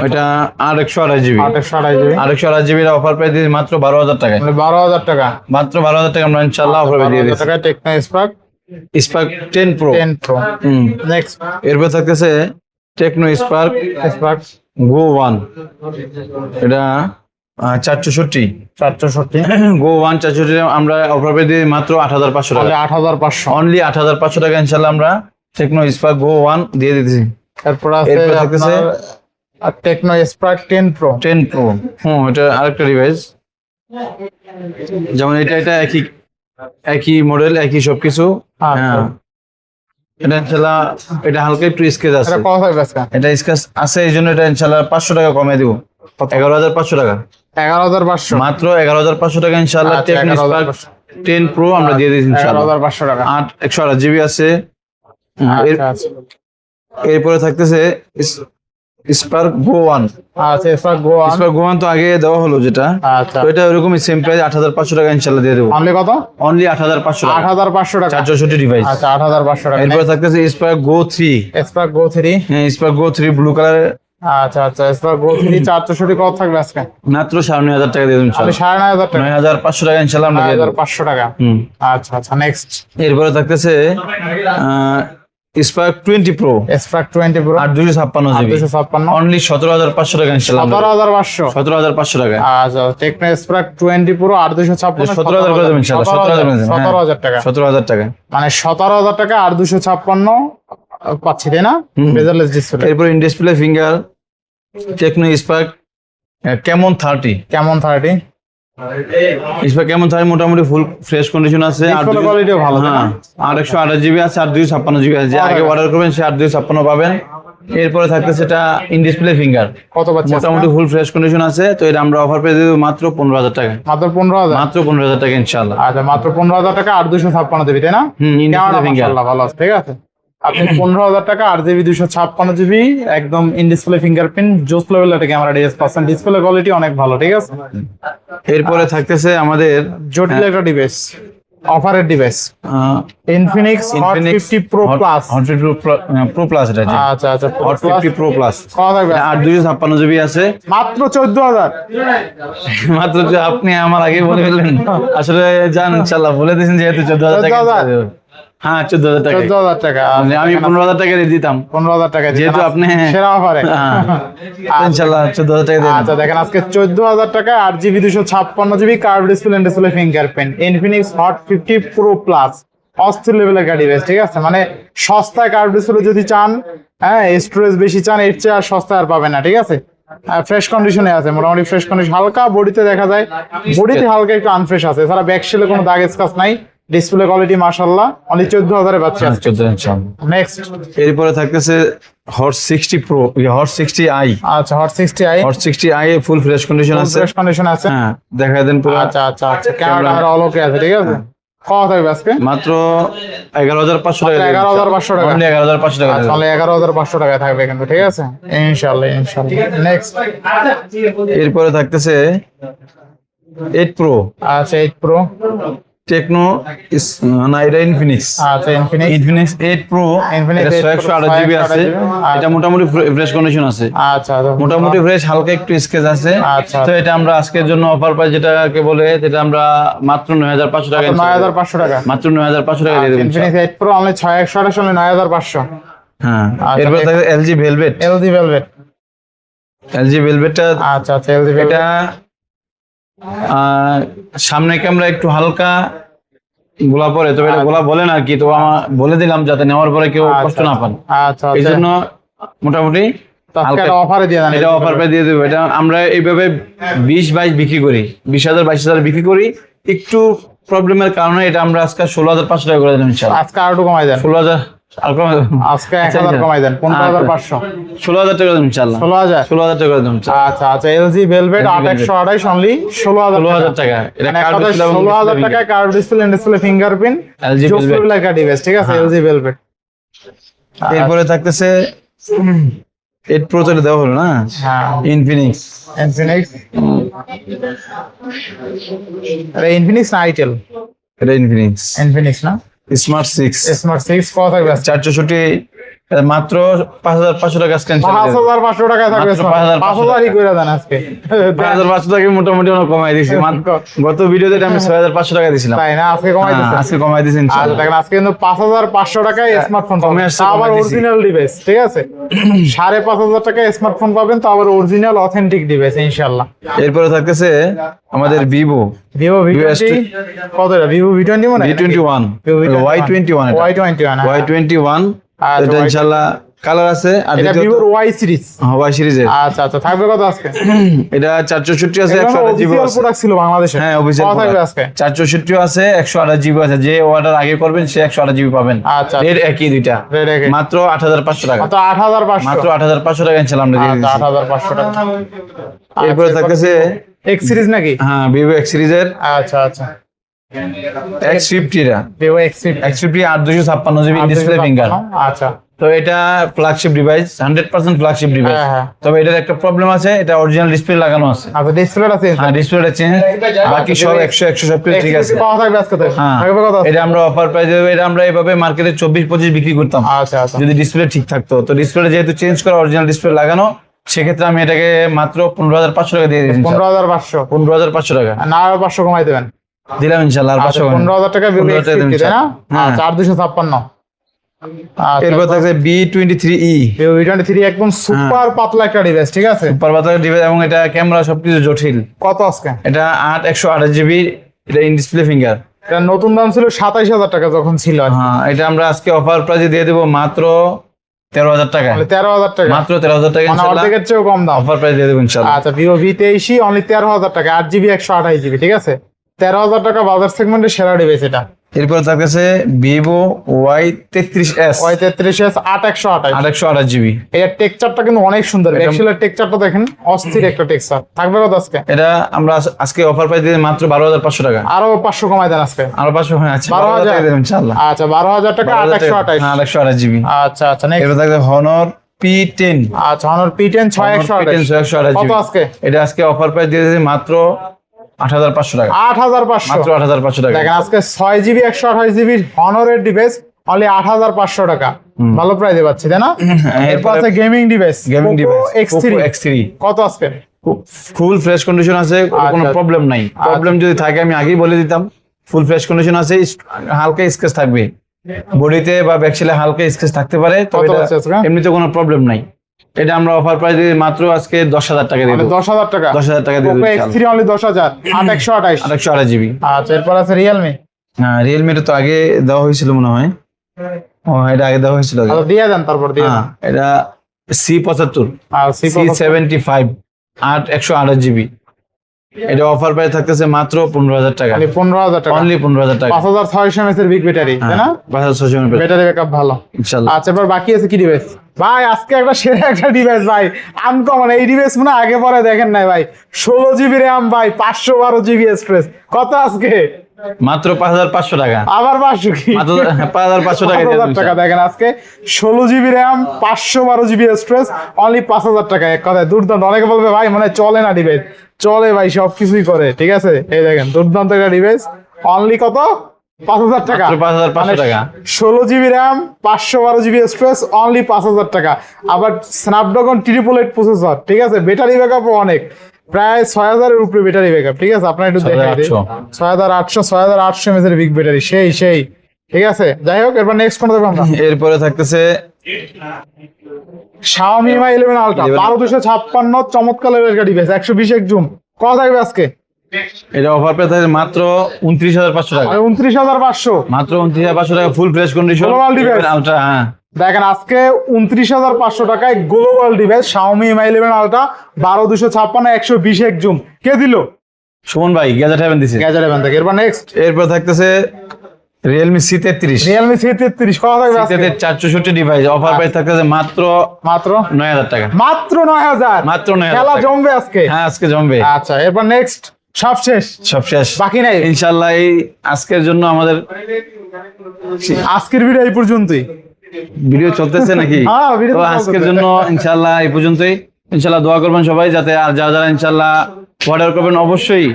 এটা 828GB 828GB এর অফার প্রাইস দিয়ে মাত্র 12,000 টাকা মানে 12,000 টাকা মাত্র 12,000 টাকা আমরা ইনশাআল্লাহ অফার প্রাইস দিয়ে দিচ্ছি টাকা টেকনো স্পার্ক 10 প্রো নেক্সট এরপর থাকতেছে টেকনো স্পার্ক গো 1 এটা 464 গো 1 464 আমরা অফার প্রাইস দিয়ে মাত্র 8,500 টাকা 8,500 অনলি 8,500 টাকা ইনশাআল্লাহ আমরা টেকনো স্পার্ক গো 1 দিয়ে দিতেছি। এরপর আছে আপনার টেকনো স্পার্ক 10 প্রো এটা আরেকটা ডিভাইস, যেমন এটা একই মডেল একই সবকিছু। হ্যাঁ এটা ইনশাআল্লাহ এটা হালকা একটু স্কেচ আছে, এটা কত থাকবে আজকে? এটা স্কেচ আছে এই জন্য এটা ইনশাআল্লাহ 500 টাকা কমে দিব 11,500 টাকা 11,500 মাত্র 11,500 টাকা ইনশাআল্লাহ টেকনো স্পার্ক 10 প্রো আমরা দিয়ে দিচ্ছি ইনশাআল্লাহ 11,500 টাকা 128GB আছে। আচ্ছা এরপরে থাকতেছে স্পার্ক গো 1 আচ্ছা স্পার্ক গো 1 তো আগে দেওয়া হলো যেটা, আচ্ছা তো এটা ওরকমই সেম প্রাইস 8,500 টাকা ইনশাআল্লাহ দিয়ে দেবো অনলি কত? অনলি 8,500 টাকা 8,500 টাকা 464 ডিভাইস। আচ্ছা 8,500 টাকা এরপরে থাকতেছে স্পার্ক গো 3 স্পার্ক গো 3 হ্যাঁ স্পার্ক গো 3 ব্লু কালারের আচ্ছা স্পার্ক গো 3 464 কত থাকবে আজকে? মাত্র 9,500 টাকা দিয়ে দিন আমি 9,500 টাকা 9,500 টাকা ইনশাআল্লাহ আমরা দিয়ে দেব 9,500 টাকা আচ্ছা নেক্সট এরপরে থাকতেছে spark 20 pro spark 20 pro 8/256GB 856 only 17,500 টাকা ইনশাআল্লাহ 17,500 17,500 টাকা আচ্ছা টেকনো স্পার্ক 20 প্রো 856 17,000 করে দেবেন ইনশাআল্লাহ 17,000 টাকা 17,000 টাকা মানে 17,000 টাকা 856 পাচ্ছি, তাই না? Bezelless display. এরপর in display finger Tecno Spark কেমন 30 স্পার্ক কেমন 30 মোটামুটি ফুল ফ্রেশ কন্ডিশন আছে আর কোয়ালিটিও ভালো, হ্যাঁ 828GB আছে 8/256GB আছে, যে আগে অর্ডার করবেন সে 8/256 পাবেন। এরপরে থাকতেছে এটা ইন ডিসপ্লে ফিঙ্গার কত পাচ্ছি? মোটামুটি ফুল ফ্রেশ কন্ডিশন আছে, তো এটা আমরা অফার পেয়ে দেব মাত্র 15,000 টাকা মাত্র 15,000 টাকা ইনশাআল্লাহ। আচ্ছা মাত্র 15,000 টাকা 8/256 দিবি, তাই না? ইন ডিসপ্লে ফিঙ্গার মাশাআল্লাহ ভালো আছে, ঠিক আছে। আপনি 15,000 টাকা 8GB 256GB একদম ইন ডিসপ্লে ফিঙ্গারপ্রিন্ট জোস লেভেল একটা ক্যামেরা ডিভাইস পাচ্ছেন, ডিসপ্লে কোয়ালিটি অনেক ভালো, ঠিক আছে। এরপরে থাকতেছে আমাদের জটিল একটা ডিভাইস, অফারের device Infinix hot 50 pro plus hot 50 pro plus এটা আচ্ছা হট 50 প্রো প্লাস কত থাকবে? 8/256GB আছে মাত্র 14,000 মাত্র। যে আপনি আমার আগে বলে ফেললেন, আসলে জান ইনশাআল্লাহ বলে দিয়েছেন যেহেতু 14,000 টাকা। হ্যাঁ 14,000 টাকা 14,000 টাকা মানে আমি 15,000 টাকা দিয়ে দিতাম 15,000 টাকা যেহেতু আপনি সেরা অফারে ইনশাআল্লাহ 14,000 টাকা দিয়ে আচ্ছা দেখেন আজকে 14,000 টাকা 8GB 256GB curve display fingerprint Infinix hot 50 pro plus অস্থির লেভেলের গাড়ি বেশ, ঠিক আছে। মানে সস্তায় কার্ভ ডিসপ্লে যদি চান, হ্যাঁ স্টোরেজ বেশি চান, এর চেয়ে আর সস্তায় আর পাবেন না, ঠিক আছে। ফ্রেশ কন্ডিশনে আছে, মোটামুটি ফ্রেশ কন্ডিশন, হালকা বডিতে দেখা যায়, বডিতে হালকা একটু আনফ্রেশ আছে, এছাড়া ব্যাক সেলে কোনো দাগ স্ক্র্যাচ নাই, ডিসপ্লে কোয়ালিটি মাশাআল্লাহ, অনলি 14000 এ পাচ্ছি আজকে। 14 ইনশাআল্লাহ। নেক্সট, এরপরে থাকতেছে হট 60 প্রো, হট 60i। আচ্ছা হট 60i, হট 60i ফুল ফ্রেশ কন্ডিশন আছে। ফ্রেশ কন্ডিশন আছে, হ্যাঁ দেখায় দেন পুরো। আচ্ছা আচ্ছা আচ্ছা, ক্যামেরা অল ওকে আছে, ঠিক আছে। কত থাকবে আজকে? মাত্র 11500 টাকা। 11500 টাকা, অনলি 11500 টাকা। আচ্ছা অনলি 11500 টাকা থাকবে কিন্তু, ঠিক আছে ইনশাআল্লাহ ইনশাআল্লাহ। নেক্সট, এরপরে থাকতেছে 8 প্রো, আচ্ছা 8 প্রো, টেকনো না এটা ইনফিনিক্স। আচ্ছা ইনফিনিক্স, ইনফিনিক্স 8 প্রো, Infinix এটা 8 Pro, 128 জিবি আছে। 128 এটা মোটামুটি ফ্রেশ কন্ডিশন আছে, আচ্ছা মোটামুটি ফ্রেশ, হালকা একটু স্কেচ আছে। আচ্ছা। তো এটা আমরা আজকের জন্য অফার প্রাইস যেটাকে বলে, যেটা আমরা মাত্র 9500 টাকা, 9500 টাকা, মাত্র 9500 টাকা দিয়ে দেব। Infinix 8 Pro only 6128 only 9500। হ্যাঁ আচ্ছা, এরপর থাকে LG Velvet. LG Velvet, LG ভেলভেটটা আচ্ছা আচ্ছা এলজি ভেলভেট, এটা সামনে ক্যামেরা একটু হালকা গোলা পরে, তবে এটা গোলা বলেন আর কি, তো আমার বলে দিলাম যাতে নেওয়ার পরে কেউ কষ্ট না পান, আচ্ছা এই আচ্ছা, জন্য মোটামুটি আজকে একটা অফারে দিয়ে দেন, এটা অফার প্রাইস দিয়ে দেবো। এটা আমরা এইভাবে 20-22 বিক্রি করি, 20000 22000 বিক্রি করি। একটু প্রবলেমের কারণে এটা আমরা আজকে 16500 টাকা করে দিলাম ইনশাআল্লাহ। আজকে আর একটু কমাই দেন, 16000 আর কম, আজকে 1000 কমাই দেন, 15500, 16000 টাকা দিলাম ইনশাআল্লাহ। 16000, 16000 টাকা দিলাম ইনশাআল্lah। আচ্ছা আচ্ছা এলজি ভেলভেট 8128 অনলি 16000 টাকা। এটা মানে কার্ড একটা ডিসপ্লে এবং 16000 টাকায় curve display, display fingerprint, LG Velvet। লেখা ডিভাইস, ঠিক আছে এলজি ভেলভেট। এরপরে থাকতেছে 8 প্রো, তো দেওয়া হলো না, হ্যাঁ ইনফিনিক্স। ইনফিনিক্স, আরে ইনফিনিক্স না আইটেল, এটা ইনফিনিক্স ইনফিনিক্স না, স্মার্ট 6, স্মার্ট 6 কত থাকবে আজকে? 464, মাত্র 5500 টাকা স্ক্যান। 5500 টাকা থাকবে, মাত্র 5000 ই করে দেন আজকে। 5500 টাকা মোটামুটি আমরা কমাই দিয়েছি। গত ভিডিওতে আমি 6500 টাকা দিয়েছিলাম, তাই না, আজকে কমাই দিচ্ছেন? আজকে কমাই দিয়েছি আচ্ছা ইনশাআল্লাহ। দেখেন আজকে কিন্তু 5500 টাকায় স্মার্টফোন কমে পাবেন, আসছে, তা আবার কমাই দিছি। অরিজিনাল ডিভাইস, ঠিক আছে 5500 টাকায় স্মার্টফোন পাবেন, তো আবার অরিজিনাল অথেন্টিক ডিভাইস ইনশাআল্লাহ। এরপরে থাকতেছে আমাদের ভিভো ভিভো V20 কত এটা? ভিভো V20 মনে হয়? V21, Y21, Y21 Y21, আচ্ছা, এটা ইনশাআল্লাহ কালার আছে। আর এটা দ্বিতীয়ত ভিভোর Y সিরিজ, Y সিরিজের, আচ্ছা আচ্ছা থাকবে কত আজকে? এটা 464 আছে, এগুলো 128 জিবি অফিসিয়াল আছে। প্রোডাক্ট ছিল বাংলাদেশে, হ্যাঁ অফিসিয়াল কত থাকবে আজকে? 464 আছে, 128 জিবি আছে। যে অর্ডার আগে করবেন সে 128 জিবি পাবেন। আচ্ছা রেট একই দুইটা, রেট একই। মাত্র 8500 টাকা, মাত্র 8500, মাত্র 8500 টাকা ইনশাআল্লাহ আমরা দিয়ে আচ্ছা দিচ্ছি। 8500 টাকা। এরপরে থাকতেছে এক্স সিরিজ নাকি? হ্যাঁ ভিভো এক্স সিরিজের আচ্ছা আচ্ছা X50 টা, Vivo X50, X50 8256 GB display finger. আচ্ছা তো এটা ফ্ল্যাগশিপ ডিভাইস, 100% ফ্ল্যাগশিপ ডিভাইস। হ্যাঁ, হ্যাঁ। তবে এটার একটা প্রবলেম আছে, এটা অরিজিনাল ডিসপ্লে লাগানো আছে। আচ্ছা ডিসপ্লেটা চেঞ্জ, হ্যাঁ ডিসপ্লেটা চেঞ্জ, বাকি সব 100 সব কিছু ঠিক আছে। কত থাকবে আজকে? হ্যাঁ থাকবে কত আজকে? এটা আমরা অফার প্রাইস দেব। এটা আমরা এইভাবে মার্কেটে 24-25 বিক্রি করতাম আচ্ছা আচ্ছা যদি ডিসপ্লে ঠিক থাকতো। তো ডিসপ্লে যেহেতু চেঞ্জ করা, অরিজিনাল ডিসপ্লে লাগানো, সেক্ষেত্রে আমি এটাকে মাত্র 15500 টাকা দিয়ে দিয়েছি। 15500, 15500 টাকা না আর 500 কমাই দেবেন? দিলাম ইনশাআল্লাহ। আর 500 15000 টাকা ভিভো 15,000 টাকা X50, তাই না? হ্যাঁ। আচ্ছা 4256। এরপর থাকছে B23e, ভিভো V23 একদম সুপার পাতলা একটা ডিভাইস, ঠিক আছে সুপার বাজার ডিভাইস, এবং এটা ক্যামেরা সবকিছু জটিল। কত আজকে? এটা 128 জিবি, এটা ইন ডিসপ্লে ফিঙ্গার। এটা নতুন দাম ছিল 27000 টাকা যখন ছিল, হ্যাঁ এটা আমরা আজকে অফার প্রাইসে দিয়ে দেবো মাত্র 13000 টাকা, 13000 টাকা, মাত্র 13000 টাকা মানে ইনশাআল্লাহ। অর্ধেকের চেয়েও কম দাম। অফার প্রাইস দিয়ে দেবো ইনশাআল্লাহ। আচ্ছা ভিভো V23 অনলি 13000 টাকা, 8GB 128GB, ঠিক আছে 13000 টাকা বাজার সেগমেন্টের সেরা ডিভাইস এটা। এরপর থাকতেছে ভিভো Y33s, Y33s 8128, 828 জিবি। এর টেক্সচারটা কিন্তু অনেক সুন্দর, ব্যাকশিলের টেক্সচারটা দেখেন, অস্থির একটা টেক্সচার। থাকবে কত আজকে? এটা আমরা আজকে অফার প্রাইস দিয়ে মাত্র 12500 টাকা, আরো 500 কমাই দেন আজকে, আরো 500 হয়। আচ্ছা 12,000 টাকা দেবেন ইনশাআল্লাহ। আচ্ছা 12000 টাকা 8128, হ্যাঁ 828 জিবি। আচ্ছা আচ্ছা নেক্সট, এরপর থাকবে Honor P10, আচ্ছা Honor P10 6128, 6128 কত জিবি। আজকে? এটা আজকে অফার প্রাইস দিয়ে দিয়েছি মাত্র 8500 টাকা, 8500, মাত্র 8500 টাকা। দেখেন আজকে 6GB 128GB হনরের ডিভাইস অনলি 8500 টাকা, ভালো প্রাইসে পাচ্ছি তাই না? এরপর আছে gaming device, gaming device X3, X3 কত আজকে? ফুল ফ্রেশ কন্ডিশন আছে, কোনো আচ্ছা। প্রবলেম নাই। প্রবলেম যদি থাকে আমি আগেই বলে দিতাম। ফুল ফ্রেশ কন্ডিশন আছে, হালকা স্কেচ থাকবে বডিতে বা ব্যাকসেলে, হালকা স্কেচ থাকতে পারে, তবে কত আছে আজকে? এমনিতে কোনো প্রবলেম নাই। এটা আমরা অফার প্রাইস দিয়ে মাত্র আজকে 10000 টাকা দিয়ে দেব। 10000 টাকা, 10000 টাকা দিয়ে দেব X3 অনলি 10000, 8128। 828 জিবি। আচ্ছা এরপর আছে রিয়েলমি, হ্যাঁ রিয়েলমিটা তো আগে দেওয়া হয়েছিল মনে হয়। ও এটা আগে দেওয়া হয়েছিল আগে। আচ্ছা দিয়ে দেন, তারপর দিয়ে দেন। হ্যাঁ এটা C75 আর C75 128GB। এটা অফার প্রাইস থাকতেছে মাত্র 15,000 টাকা, 15,000 টাকা, অনলি 15,000 টাকা। 5600 mAh এর বিগ ব্যাটারি, তাই না? 5600 mAh ব্যাটারি ব্যাকআপ ভালো ইনশাআল্লাহ। আচ্ছা, এবার বাকি আছে কি ডিভাইস ভাই? আজকে একটা সেরা একটা ডিভাইস ভাই, আনকমন এই ডিভাইস মনে হয় আগে পরে দেখেন নাই ভাই। 16GB RAM ভাই, 512GB স্টোরেজ, কত আজকে? মাত্র 5,500 টাকা, আবার 500 কি? মাত্র 5,500 টাকা দিয়ে 5,000 দিন। টাকা দেখেন আজকে 16GB RAM, 512GB storage, only 5,000 টাকা। এক কথায় দুর্দান্ত। অনেকে বলবে ভাই মানে চলে না ডিভাইস, চলে ভাই, সবকিছুই করে, ঠিক আছে? এই দেখেন দুর্দান্ত একটা ডিভাইস, অনলি কত? 5,000 টাকা, মাত্র 5,500 টাকা। 16GB RAM, 512GB storage, only 5,000 টাকা। আবার স্ন্যাপড্রাগন 888 প্রসেসর, ঠিক আছে? ব্যাটারি ব্যাকআপও অনেক, প্রায় 6,000 এর উপরে ব্যাটারি ব্যাকআপ, ঠিক আছে? আপনার একটু দেখাই দিই, 6,800 mAh এর বিগ ব্যাটারি, সেই ঠিক আছে। যাই হোক, এরপর নেক্সট কোনটা দেখব আমরা? এরপরে থাকতেছে Xiaomi Mi 11 Ultra 12256, চমৎকার লেভেলের ডিভাইস, 120x জুম, কত থাকবে আজকে? এটা অফার প্রাইস থাকবে মাত্র 29,500 টাকা, 29,500, মাত্র 29,500 টাকা, full fresh condition Global device। Ultra. হ্যাঁ, দেখেন আজকে 29,500 টাকায় global device Xiaomi Mi 11 Ultra 12256, 120x zoom, কে দিল? সুমন ভাই গ্যাজেট হেভেন দিছে। গ্যাজেট এভেন থেকে। এরপর নেক্সট এরপর থাকতেছে Realme C33, Realme C33, কত থাকবে আজকে? 464 ডিভাইস, অফার প্রাইস থাকতেছে মাত্র মাত্র 9,000 টাকা, মাত্র 9,000, মাত্র 9,000 খেলা টাকা। জমবে আজকে। হ্যাঁ, আজকে জমবে। আচ্ছা, এরপর নেক্সট, সব শেষ, সব শেষ, বাকি নাই। ইনশাআল্লাহ এই আজকের জন্য আমাদের আজকের ভিডিও এই পর্যন্তই। ভিডিও চলতেছে নাকি? হ্যাঁ, ভিডিও তো তো আজকের চলতেছে। জন্য ইনশাআল্লাহ এই পর্যন্তই। ইনশাআল্লাহ দোয়া করবেন সবাই, যাতে আর যারা ইনশাআল্লাহ অর্ডার করবেন অবশ্যই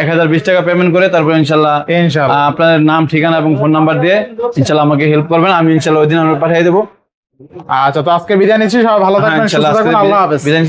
1,020 টাকা পেমেন্ট করে তারপর ইনশাআল্লাহ ইনশাআল্লাহ আপনার নাম, ঠিকানা এবং ফোন নাম্বার দিয়ে ইনশাআল্লাহ আমাকে হেল্প করবেন, আমি ইনশাআল্লাহ ওই দিন আমরা পাঠিয়ে দেবো। আচ্ছা, তো আজকে বিদায় নিচ্ছি, সবাই ভালো হ্যাঁ, থাকবেন, সুস্থ ইনশাআল্লাহ থাকবেন, আজকে আল্লাহ হাফেজ। বিদায় নিচ্ছি।